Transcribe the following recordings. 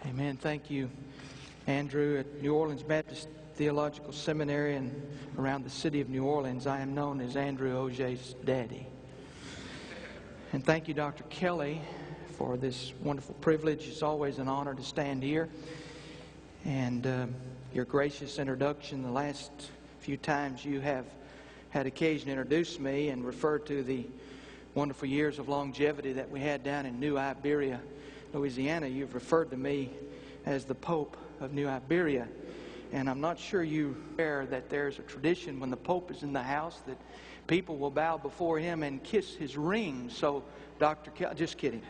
Amen. Thank you, Andrew. At New Orleans Baptist Theological Seminary and around the city of New Orleans, I am known as Andrew Ogea's daddy. And thank you, Dr. Kelly, for this wonderful privilege. It's always an honor to stand here. And your gracious introduction the last few times you have had occasion to introduce me and refer to the wonderful years of longevity that we had down in New Iberia, Louisiana. You've referred to me as the Pope of New Iberia. And I'm not sure you aware that there's a tradition when the Pope is in the house that people will bow before him and kiss his ring. So, Dr. Kelly, just kidding.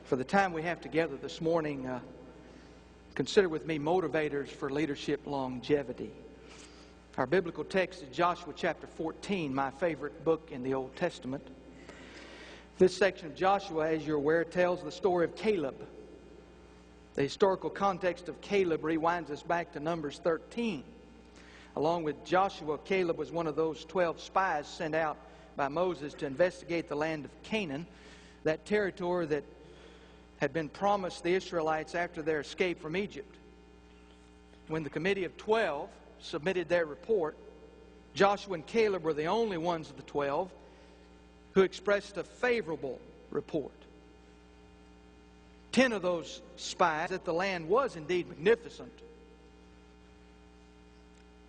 For the time we have together this morning, consider with me motivators for leadership longevity. Our biblical text is Joshua chapter 14, my favorite book in the Old Testament. This section of Joshua, as you're aware, tells the story of Caleb. The historical context of Caleb rewinds us back to Numbers 13. Along with Joshua, Caleb was one of those 12 spies sent out by Moses to investigate the land of Canaan, that territory that had been promised the Israelites after their escape from Egypt. When the committee of 12 submitted their report, Joshua and Caleb were the only ones of the 12 who expressed a favorable report. 10 of those spies that the land was indeed magnificent,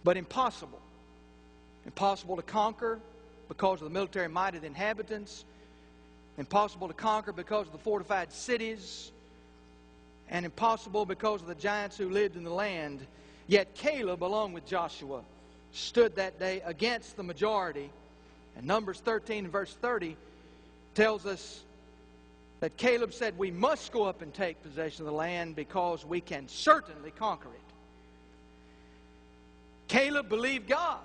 but impossible. Impossible to conquer because of the military might of the inhabitants, impossible to conquer because of the fortified cities, and impossible because of the giants who lived in the land. Yet Caleb, along with Joshua, stood that day against the majority. And Numbers 13 and verse 30 tells us that Caleb said, "We must go up and take possession of the land because we can certainly conquer it." Caleb believed God,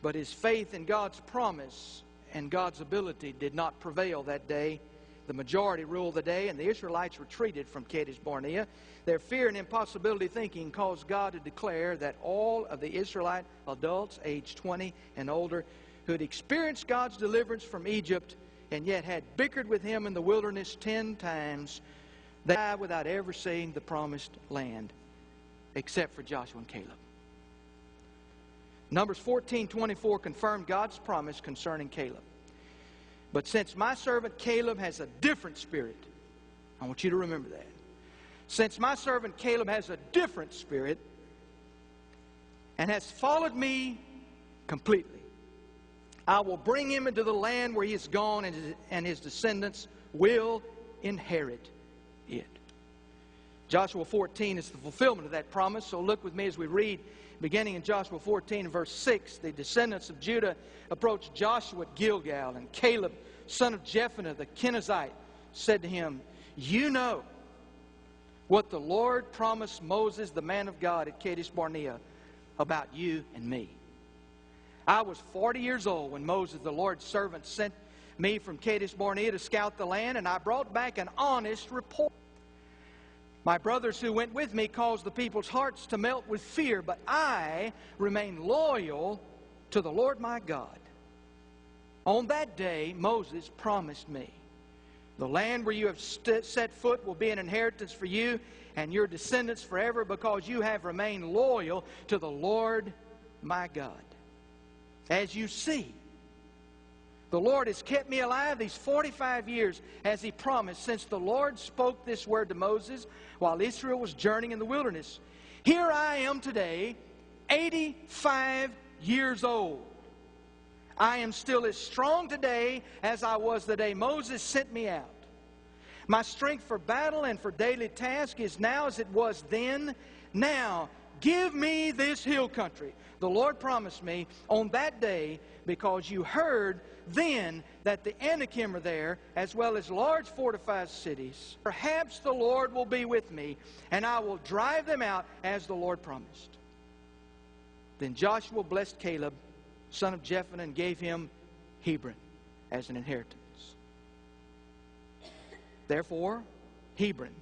but his faith in God's promise and God's ability did not prevail that day. The majority ruled the day, and the Israelites retreated from Kadesh Barnea. Their fear and impossibility thinking caused God to declare that all of the Israelite adults aged 20 and older who had experienced God's deliverance from Egypt and yet had bickered with him in the wilderness 10 times, they died without ever seeing the promised land, except for Joshua and Caleb. Numbers 14:24 confirmed God's promise concerning Caleb. "But since my servant Caleb has a different spirit," I want you to remember that. "Since my servant Caleb has a different spirit and has followed me completely, I will bring him into the land where he is gone, and his descendants will inherit it." Joshua 14 is the fulfillment of that promise. So look with me as we read, beginning in Joshua 14 and verse 6. The descendants of Judah approached Joshua at Gilgal, and Caleb, son of Jephunneh the Kenizzite, said to him, "You know what the Lord promised Moses, the man of God, at Kadesh Barnea about you and me. I was 40 years old when Moses, the Lord's servant, sent me from Kadesh Barnea to scout the land, and I brought back an honest report. My brothers who went with me caused the people's hearts to melt with fear, but I remained loyal to the Lord my God. On that day, Moses promised me, 'The land where you have set foot will be an inheritance for you and your descendants forever, because you have remained loyal to the Lord my God. As you see, the Lord has kept me alive these 45 years, as He promised, since the Lord spoke this word to Moses while Israel was journeying in the wilderness. Here I am today, 85 years old. I am still as strong today as I was the day Moses sent me out. My strength for battle and for daily task is now as it was then. Now, give me this hill country the Lord promised me on that day, because you heard then that the Anakim are there, as well as large fortified cities. Perhaps the Lord will be with me, and I will drive them out as the Lord promised.' Then Joshua blessed Caleb, son of Jephunneh, and gave him Hebron as an inheritance. Therefore, Hebron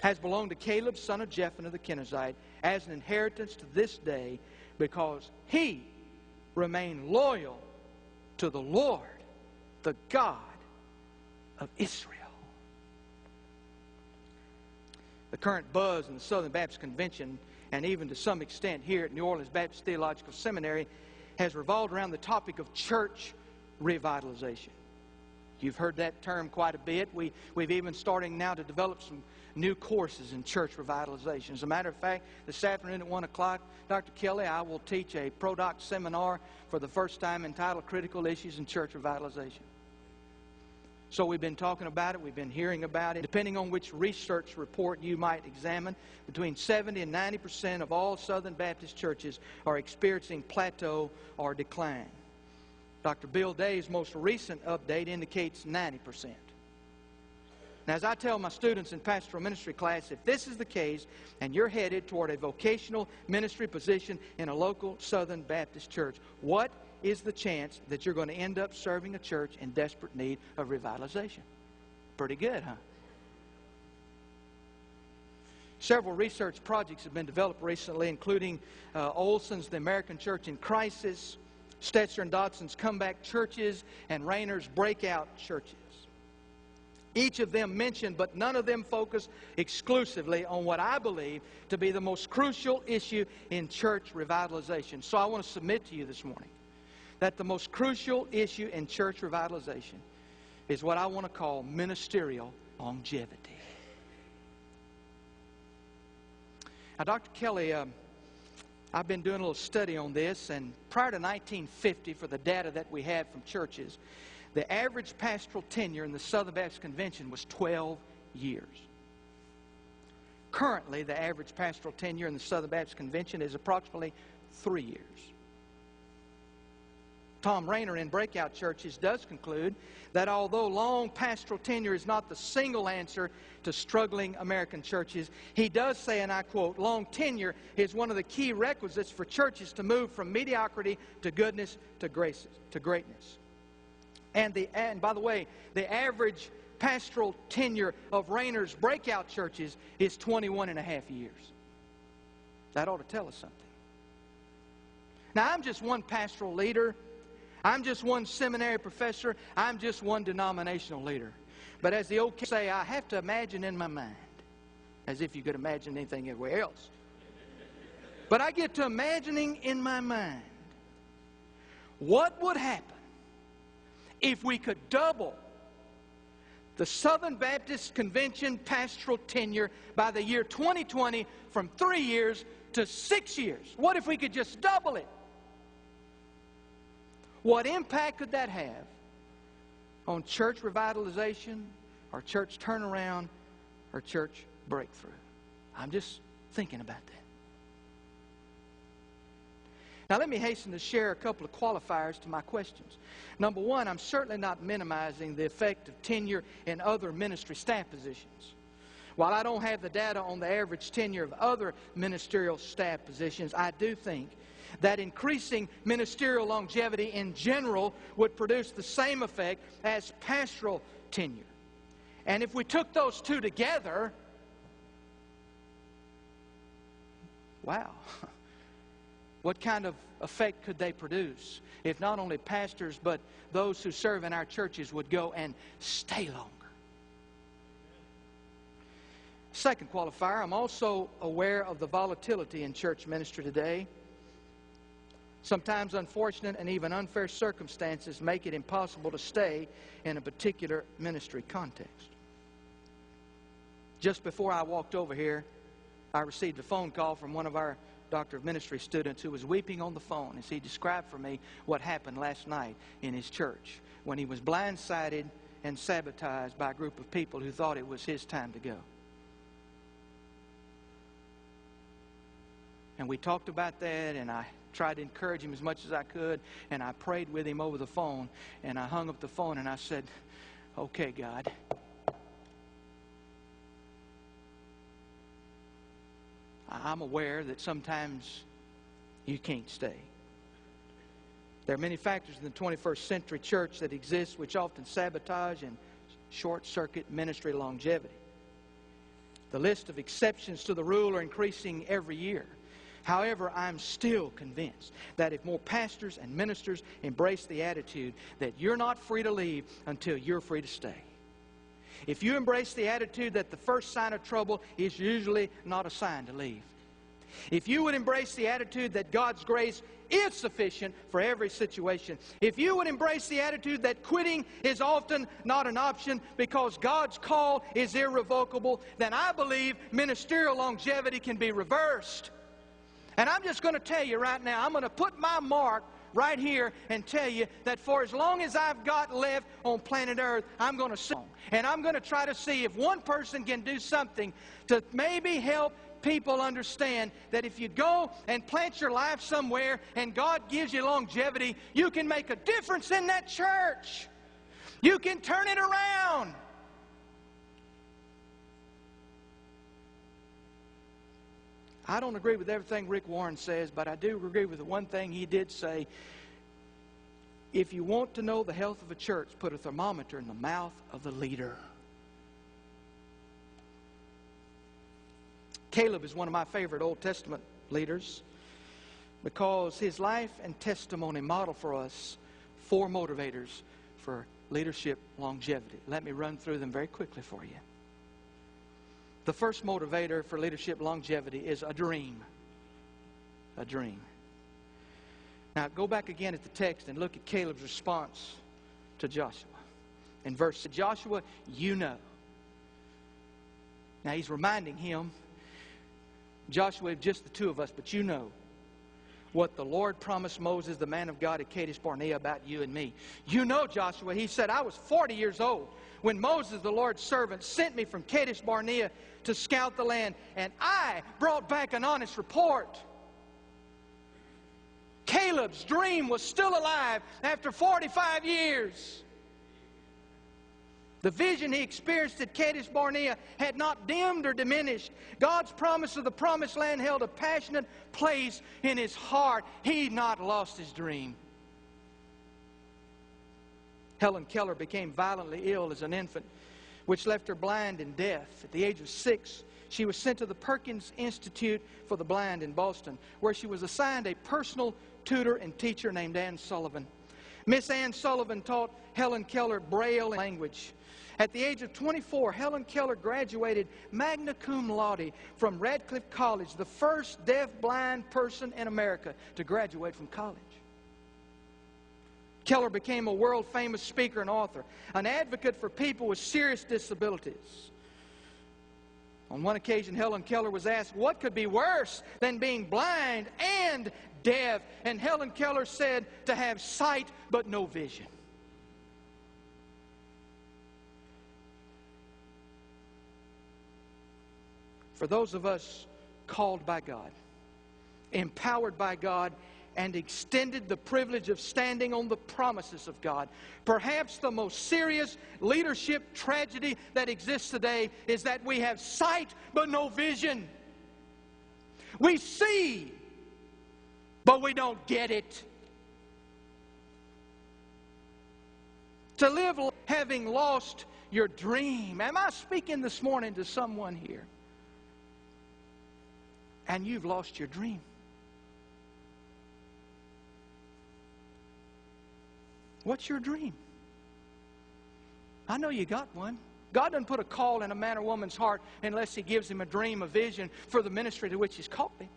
has belonged to Caleb, son of Jephunneh the Kenizzite, as an inheritance to this day, because he remained loyal to the Lord, the God of Israel. The current buzz in the Southern Baptist Convention, and even to some extent here at New Orleans Baptist Theological Seminary, has revolved around the topic of church revitalization. You've heard that term quite a bit. We've even starting now to develop some new courses in church revitalization. As a matter of fact, this afternoon at 1 o'clock, Dr. Kelly, I will teach a pro-doc seminar for the first time entitled Critical Issues in Church Revitalization. So we've been talking about it. We've been hearing about it. Depending on which research report you might examine, between 70 and 90% of all Southern Baptist churches are experiencing plateau or decline. Dr. Bill Day's most recent update indicates 90%. Now, as I tell my students in pastoral ministry class, if this is the case and you're headed toward a vocational ministry position in a local Southern Baptist church, what is the chance that you're going to end up serving a church in desperate need of revitalization? Pretty good, huh? Several research projects have been developed recently, including Olson's The American Church in Crisis, Stetzer and Dodson's Comeback Churches, and Rayner's Breakout Churches. Each of them mentioned, but none of them focus exclusively on what I believe to be the most crucial issue in church revitalization. So I want to submit to you this morning that the most crucial issue in church revitalization is what I want to call ministerial longevity. Now, Dr. Kelly, I've been doing a little study on this, and prior to 1950, for the data that we have from churches, the average pastoral tenure in the Southern Baptist Convention was 12 years. Currently, the average pastoral tenure in the Southern Baptist Convention is approximately 3 years. Tom Rayner in Breakout Churches does conclude that although long pastoral tenure is not the single answer to struggling American churches, he does say, and I quote, long tenure is one of the key requisites for churches to move from mediocrity to goodness to greatness. And by the way, the average pastoral tenure of Rayner's Breakout Churches is 21 and a half years. That ought to tell us something. Now, I'm just one pastoral leader. I'm just one seminary professor. I'm just one denominational leader. But as the old kids say, I have to imagine in my mind, as if you could imagine anything everywhere else. But I get to imagining in my mind what would happen if we could double the Southern Baptist Convention pastoral tenure by the year 2020 from 3 years to 6 years. What if we could just double it? What impact could that have on church revitalization, or church turnaround, or church breakthrough? I'm just thinking about that. Now, let me hasten to share a couple of qualifiers to my questions. Number one, I'm certainly not minimizing the effect of tenure in other ministry staff positions. While I don't have the data on the average tenure of other ministerial staff positions, I do think that increasing ministerial longevity in general would produce the same effect as pastoral tenure. And if we took those two together, wow, what kind of effect could they produce if not only pastors but those who serve in our churches would go and stay longer? Second qualifier, I'm also aware of the volatility in church ministry today. Sometimes unfortunate and even unfair circumstances make it impossible to stay in a particular ministry context. Just before I walked over here, I received a phone call from one of our Doctor of Ministry students who was weeping on the phone as he described for me what happened last night in his church when he was blindsided and sabotaged by a group of people who thought it was his time to go. And we talked about that, and I tried to encourage him as much as I could, and I prayed with him over the phone, and I hung up the phone and I said, okay, God, I'm aware that sometimes you can't stay. There are many factors in the 21st century church that exist which often sabotage and short-circuit ministry longevity. The list of exceptions to the rule are increasing every year. However, I'm still convinced that if more pastors and ministers embrace the attitude that you're not free to leave until you're free to stay, If you embrace the attitude that the first sign of trouble is usually not a sign to leave. If you would embrace the attitude that God's grace is sufficient for every situation. If you would embrace the attitude that quitting is often not an option because God's call is irrevocable, then I believe ministerial longevity can be reversed. And I'm just going to tell you right now, I'm going to put my mark right here and tell you that for as long as I've got left on planet Earth, I'm going to sing. And I'm going to try to see if one person can do something to maybe help people understand that if you go and plant your life somewhere and God gives you longevity, you can make a difference in that church. You can turn it around. I don't agree with everything Rick Warren says, but I do agree with the one thing he did say. If you want to know the health of a church, put a thermometer in the mouth of the leader. Caleb is one of my favorite Old Testament leaders because his life and testimony model for us 4 motivators for leadership longevity. Let me run through them very quickly for you. The first motivator for leadership longevity is a dream. A dream. Now go back again at the text and look at Caleb's response to Joshua. In verse 6, Joshua, you know. Now he's reminding him, Joshua, just the 2 of us, but you know what the Lord promised Moses, the man of God at Kadesh Barnea, about you and me. You know, Joshua, he said, I was 40 years old when Moses, the Lord's servant, sent me from Kadesh Barnea to scout the land, and I brought back an honest report. Caleb's dream was still alive after 45 years. The vision he experienced at Kadesh Barnea had not dimmed or diminished. God's promise of the promised land held a passionate place in his heart. He'd not lost his dream. Helen Keller became violently ill as an infant, which left her blind and deaf. At the age of 6, she was sent to the Perkins Institute for the Blind in Boston, where she was assigned a personal tutor and teacher named Ann Sullivan. Miss Ann Sullivan taught Helen Keller Braille language. At the age of 24, Helen Keller graduated magna cum laude from Radcliffe College, the first deaf-blind person in America to graduate from college. Keller became a world-famous speaker and author, an advocate for people with serious disabilities. On one occasion, Helen Keller was asked, what could be worse than being blind and deaf? And Helen Keller said, to have sight but no vision. For those of us called by God, empowered by God, and extended the privilege of standing on the promises of God, perhaps the most serious leadership tragedy that exists today is that we have sight but no vision. We see, but we don't get it. To live having lost your dream. Am I speaking this morning to someone here? And you've lost your dream. What's your dream? I know you got one. God doesn't put a call in a man or woman's heart unless He gives him a dream, a vision for the ministry to which He's called him.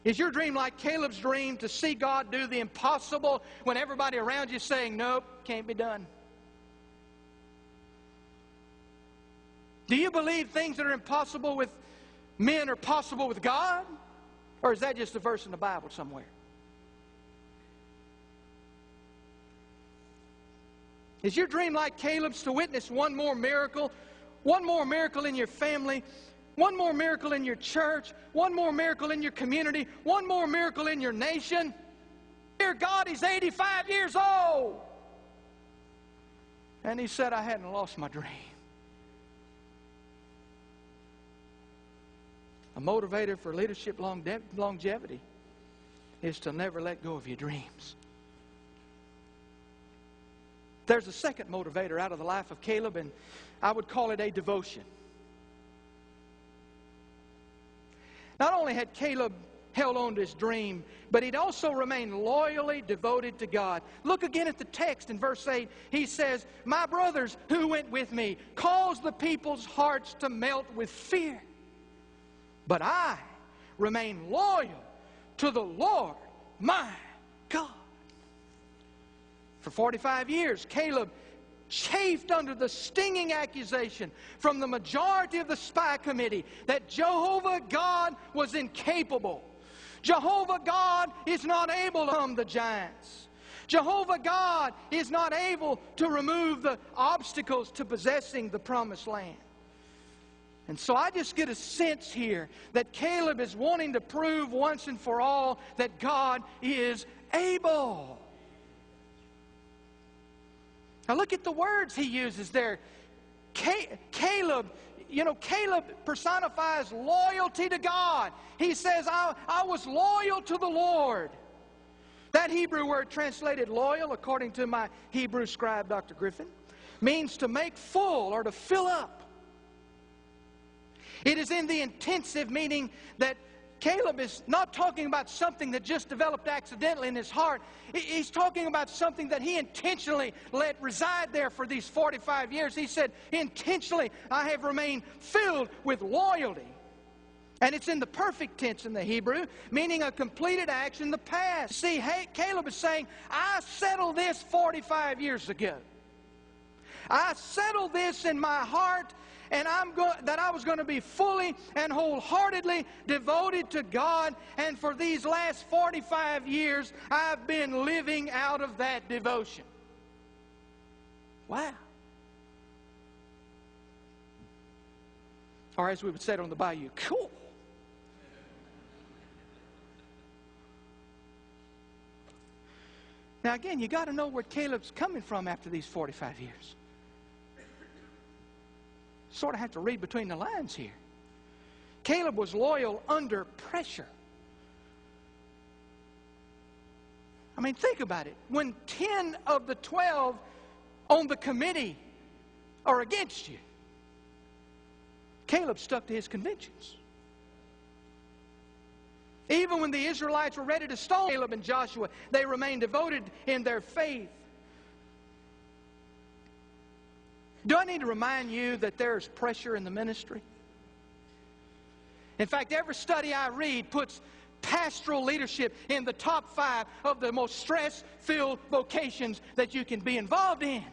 Is your dream like Caleb's dream, to see God do the impossible when everybody around you is saying, nope, can't be done? Do you believe things that are impossible with men are possible with God? Or is that just a verse in the Bible somewhere? Is your dream like Caleb's, to witness one more miracle in your family, one more miracle in your church, one more miracle in your community, one more miracle in your nation? Dear God, he's 85 years old. And he said, I hadn't lost my dream. A motivator for leadership longevity is to never let go of your dreams. There's a second motivator out of the life of Caleb, and I would call it a devotion. Not only had Caleb held on to his dream, but he'd also remained loyally devoted to God. Look again at the text in verse 8. He says, "My brothers who went with me caused the people's hearts to melt with fear. But I remain loyal to the Lord my God." For 45 years, Caleb chafed under the stinging accusation from the majority of the spy committee that Jehovah God was incapable. Jehovah God is not able to overcome the giants. Jehovah God is not able to remove the obstacles to possessing the promised land. And so I just get a sense here that Caleb is wanting to prove once and for all that God is able. Now look at the words he uses there. Caleb, Caleb personifies loyalty to God. He says, I was loyal to the Lord. That Hebrew word translated loyal, according to my Hebrew scribe, Dr. Griffin, means to make full or to fill up. It is in the intensive meaning that Caleb is not talking about something that just developed accidentally in his heart. He's talking about something that he intentionally let reside there for these 45 years. He said, intentionally, I have remained filled with loyalty. And it's in the perfect tense in the Hebrew, meaning a completed action in the past. See, Caleb is saying, I settled this 45 years ago. I settled this in my heart, and that I was going to be fully and wholeheartedly devoted to God. And for these last 45 years, I've been living out of that devotion. Wow. Or as we would say on the bayou, cool. Now again, you got to know where Caleb's coming from after these 45 years. Sort of have to read between the lines here. Caleb was loyal under pressure. I mean, think about it. When 10 of the 12 on the committee are against you, Caleb stuck to his convictions. Even when the Israelites were ready to stone Caleb and Joshua, they remained devoted in their faith. Do I need to remind you that there's pressure in the ministry? In fact, every study I read puts pastoral leadership in the top 5 of the most stress-filled vocations that you can be involved in.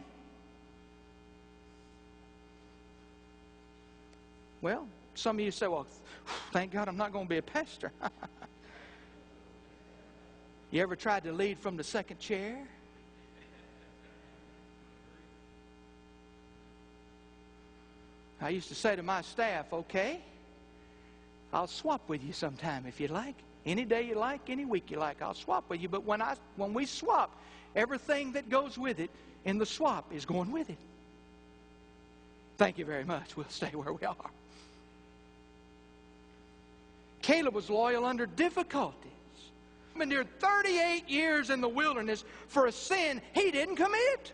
Well, some of you say, well, thank God I'm not going to be a pastor. You ever tried to lead from the second chair? I used to say to my staff, okay, I'll swap with you sometime if you like. Any day you like, any week you like, I'll swap with you. But when we swap, everything that goes with it in the swap is going with it. Thank you very much. We'll stay where we are. Caleb was loyal under difficulties. He endured 38 years in the wilderness for a sin he didn't commit.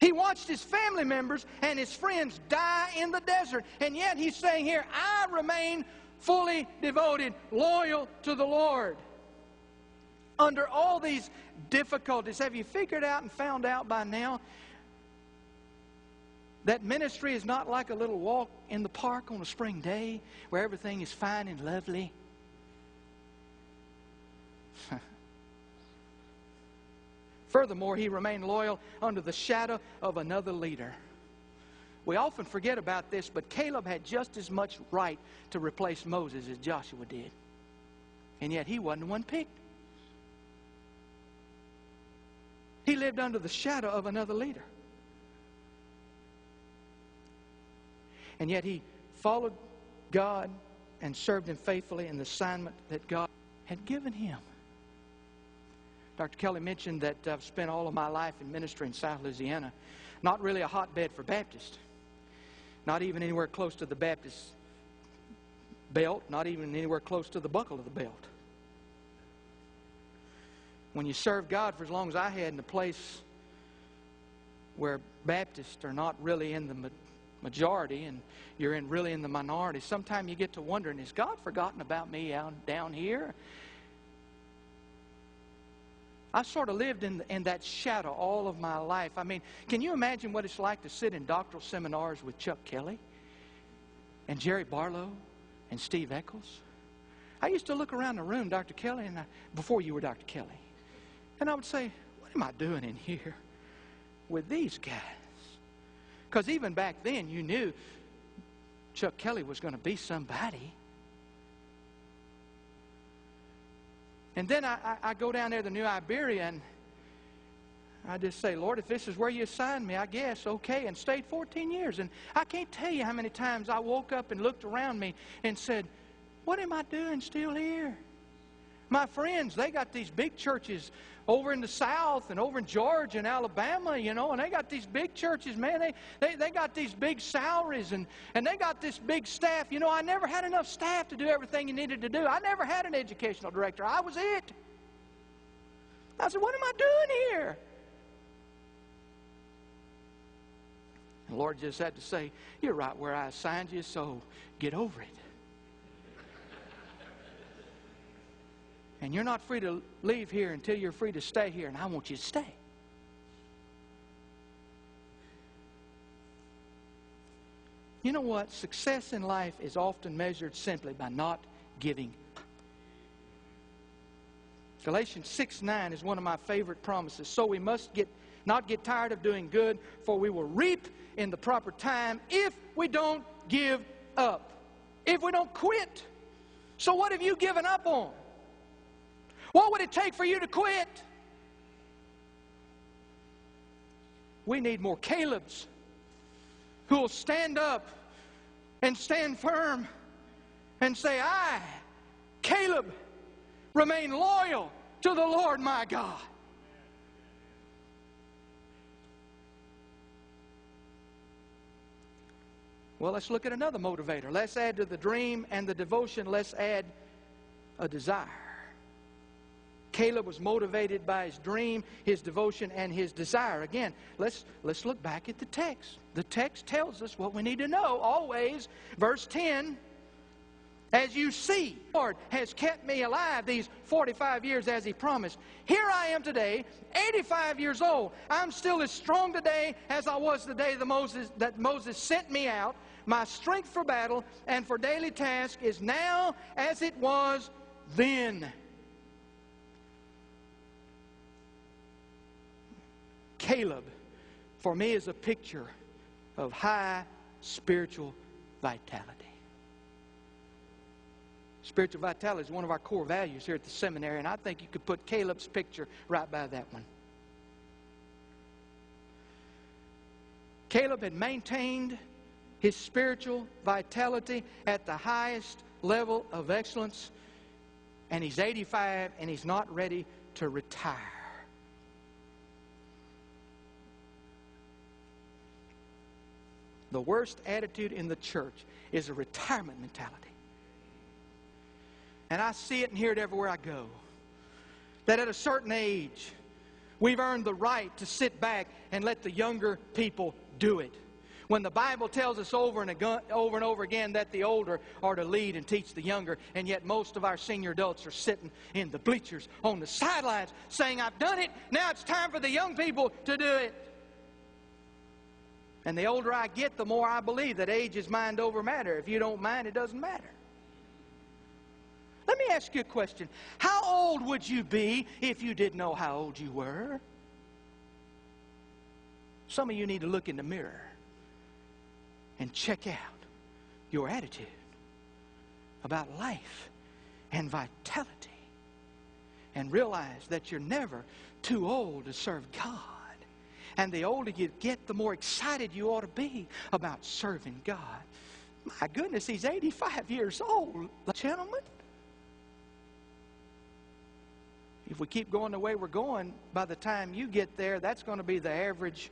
He watched his family members and his friends die in the desert. And yet he's saying here, I remain fully devoted, loyal to the Lord. Under all these difficulties, have you figured out and found out by now that ministry is not like a little walk in the park on a spring day where everything is fine and lovely? Furthermore, he remained loyal under the shadow of another leader. We often forget about this, but Caleb had just as much right to replace Moses as Joshua did. And yet he wasn't the one picked. He lived under the shadow of another leader. And yet he followed God and served Him faithfully in the assignment that God had given him. Dr. Kelly mentioned that I've spent all of my life in ministry in South Louisiana. Not really a hotbed for Baptists. Not even anywhere close to the Baptist belt. Not even anywhere close to the buckle of the belt. When you serve God for as long as I had in a place where Baptists are not really in the majority and you're really in the minority, sometimes you get to wondering, has God forgotten about me down here? I sort of lived in that shadow all of my life. I mean, can you imagine what it's like to sit in doctoral seminars with Chuck Kelly and Jerry Barlow and Steve Eccles? I used to look around the room, Dr. Kelly, and before you were Dr. Kelly, and I would say, what am I doing in here with these guys? Because even back then, you knew Chuck Kelly was going to be somebody. And then I go down there to New Iberia, and I just say, Lord, if this is where you assigned me, I guess, okay, and stayed 14 years. And I can't tell you how many times I woke up and looked around me and said, what am I doing still here? My friends, they got these big churches over in the South and over in Georgia and Alabama, you know, and they got these big churches, man. They got these big salaries and they got this big staff. You know, I never had enough staff to do everything you needed to do. I never had an educational director. I was it. I said, what am I doing here? And the Lord just had to say, you're right where I assigned you, so get over it. And you're not free to leave here until you're free to stay here, and I want you to stay. You know what? Success in life is often measured simply by not giving up. Galatians 6:9 is one of my favorite promises. So we must not get tired of doing good, for we will reap in the proper time if we don't give up, if we don't quit. So what have you given up on? What would it take for you to quit? We need more Calebs who will stand up and stand firm and say, I, Caleb, remain loyal to the Lord my God. Well, let's look at another motivator. Let's add to the dream and the devotion, let's add a desire. Caleb was motivated by his dream, his devotion, and his desire. Again, let's look back at the text. The text tells us what we need to know always. Verse 10, as you see, the Lord has kept me alive these 45 years as He promised. Here I am today, 85 years old. I'm still as strong today as I was the day that Moses sent me out. My strength for battle and for daily task is now as it was then. Caleb, for me, is a picture of high spiritual vitality. Spiritual vitality is one of our core values here at the seminary, and I think you could put Caleb's picture right by that one. Caleb had maintained his spiritual vitality at the highest level of excellence, and he's 85 and he's not ready to retire. The worst attitude in the church is a retirement mentality. And I see it and hear it everywhere I go. That at a certain age, we've earned the right to sit back and let the younger people do it. When the Bible tells us over and over again that the older are to lead and teach the younger, and yet most of our senior adults are sitting in the bleachers on the sidelines saying, I've done it, now it's time for the young people to do it. And the older I get, the more I believe that age is mind over matter. If you don't mind, it doesn't matter. Let me ask you a question. How old would you be if you didn't know how old you were? Some of you need to look in the mirror and check out your attitude about life and vitality and realize that you're never too old to serve God. And the older you get, the more excited you ought to be about serving God. My goodness, he's 85 years old, gentlemen. If we keep going the way we're going, by the time you get there, that's going to be the average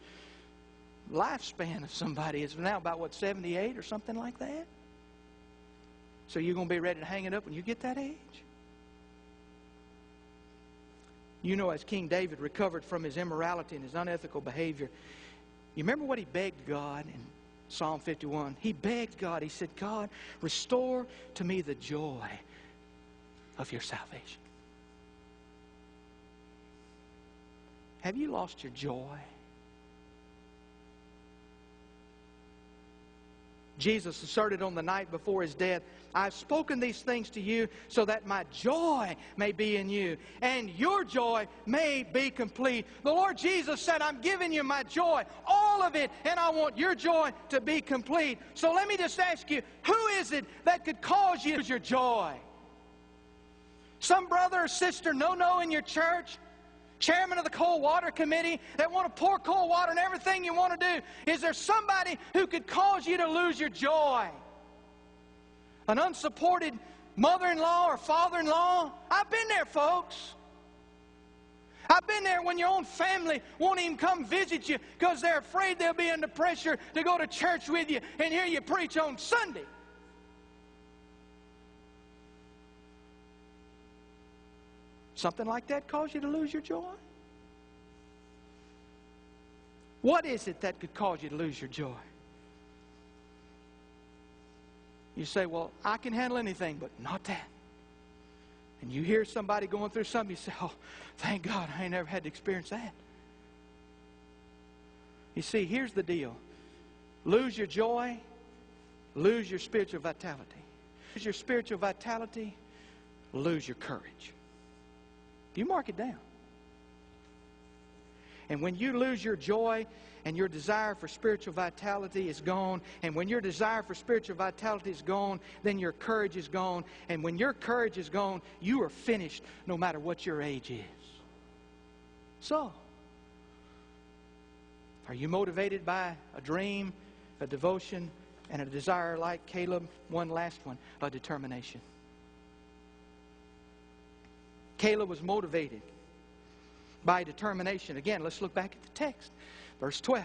lifespan of somebody. It's now about, what, 78 or something like that? So you're going to be ready to hang it up when you get that age? You know, as King David recovered from his immorality and his unethical behavior, you remember what he begged God in Psalm 51. He begged God. He said, God, restore to me the joy of your salvation. Have you lost your joy? Jesus asserted on the night before His death, I've spoken these things to you so that my joy may be in you and your joy may be complete. The Lord Jesus said, I'm giving you my joy, all of it, and I want your joy to be complete. So let me just ask you, who is it that could cause you to lose your joy? Some brother or sister no in your church? Chairman of the cold water committee that want to pour cold water on everything you want to do? Is there somebody who could cause you to lose your joy? An unsupported mother-in-law or father-in-law? I've been there, folks. I've been there when your own family won't even come visit you because they're afraid they'll be under pressure to go to church with you and hear you preach on Sunday. Something like that cause you to lose your joy? What is it that could cause you to lose your joy? You say, well, I can handle anything, but not that. And you hear somebody going through something, you say, oh, thank God I ain't never had to experience that. You see, here's the deal. Lose your joy, lose your spiritual vitality. Lose your spiritual vitality, lose your courage. You mark it down. And when you lose your joy and your desire for spiritual vitality is gone, and when your desire for spiritual vitality is gone, then your courage is gone. And when your courage is gone, you are finished no matter what your age is. So, are you motivated by a dream, a devotion, and a desire like Caleb? One last one, a determination. Caleb was motivated by determination. Again, let's look back at the text. Verse 12.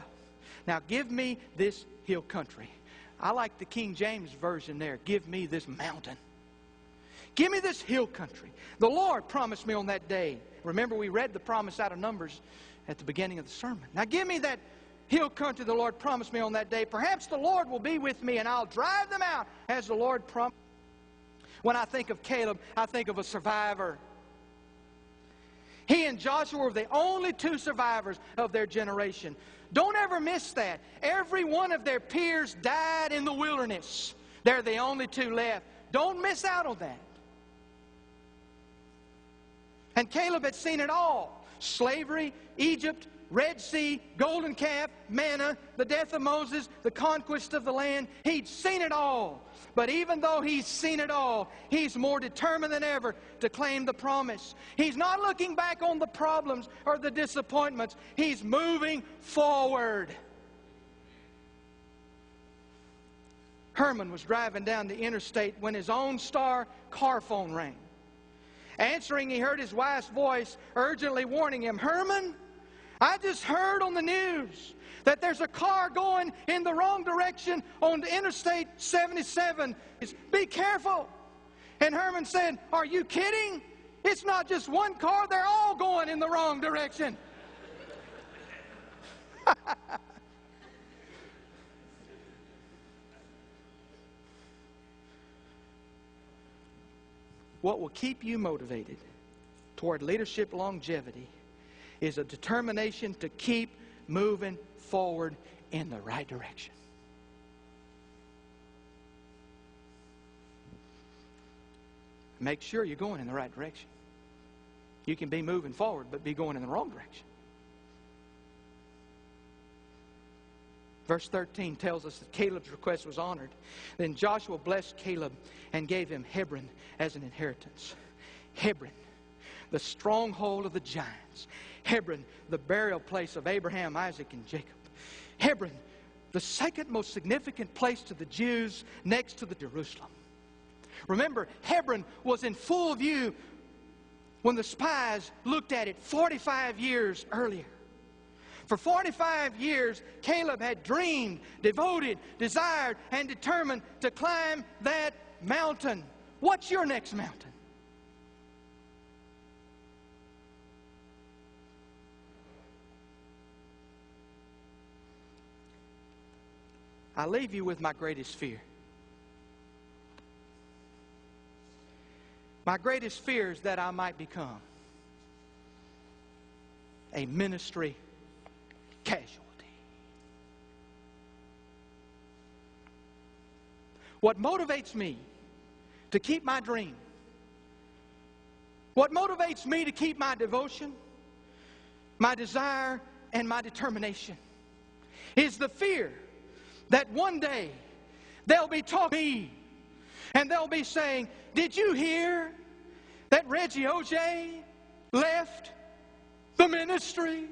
Now give me this hill country. I like the King James Version there. Give me this mountain. Give me this hill country. The Lord promised me on that day. Remember, we read the promise out of Numbers at the beginning of the sermon. Now give me that hill country the Lord promised me on that day. Perhaps the Lord will be with me and I'll drive them out as the Lord promised. When I think of Caleb, I think of a survivor. He and Joshua were the only two survivors of their generation. Don't ever miss that. Every one of their peers died in the wilderness. They're the only two left. Don't miss out on that. And Caleb had seen it all. Slavery, Egypt, Red Sea, golden calf, manna, the death of Moses, the conquest of the land. He'd seen it all. But even though he's seen it all, he's more determined than ever to claim the promise. He's not looking back on the problems or the disappointments. He's moving forward. Herman was driving down the interstate when his own star car phone rang. Answering, he heard his wife's voice urgently warning him, Herman, I just heard on the news that there's a car going in the wrong direction on the Interstate 77. Be careful. And Herman said, are you kidding? It's not just one car. They're all going in the wrong direction. What will keep you motivated toward leadership longevity is a determination to keep moving forward in the right direction. Make sure you're going in the right direction. You can be moving forward, but be going in the wrong direction. Verse 13 tells us that Caleb's request was honored. Then Joshua blessed Caleb and gave him Hebron as an inheritance. Hebron, the stronghold of the giants. Hebron, the burial place of Abraham, Isaac, and Jacob. Hebron, the second most significant place to the Jews next to the Jerusalem. Remember, Hebron was in full view when the spies looked at it 45 years earlier. For 45 years, Caleb had dreamed, devoted, desired, and determined to climb that mountain. What's your next mountain? I leave you with my greatest fear. My greatest fear is that I might become a ministry casualty. What motivates me to keep my dream, what motivates me to keep my devotion, my desire, and my determination is the fear that one day they'll be talking to me and they'll be saying, "Did you hear that Reggie Ogea left the ministry?"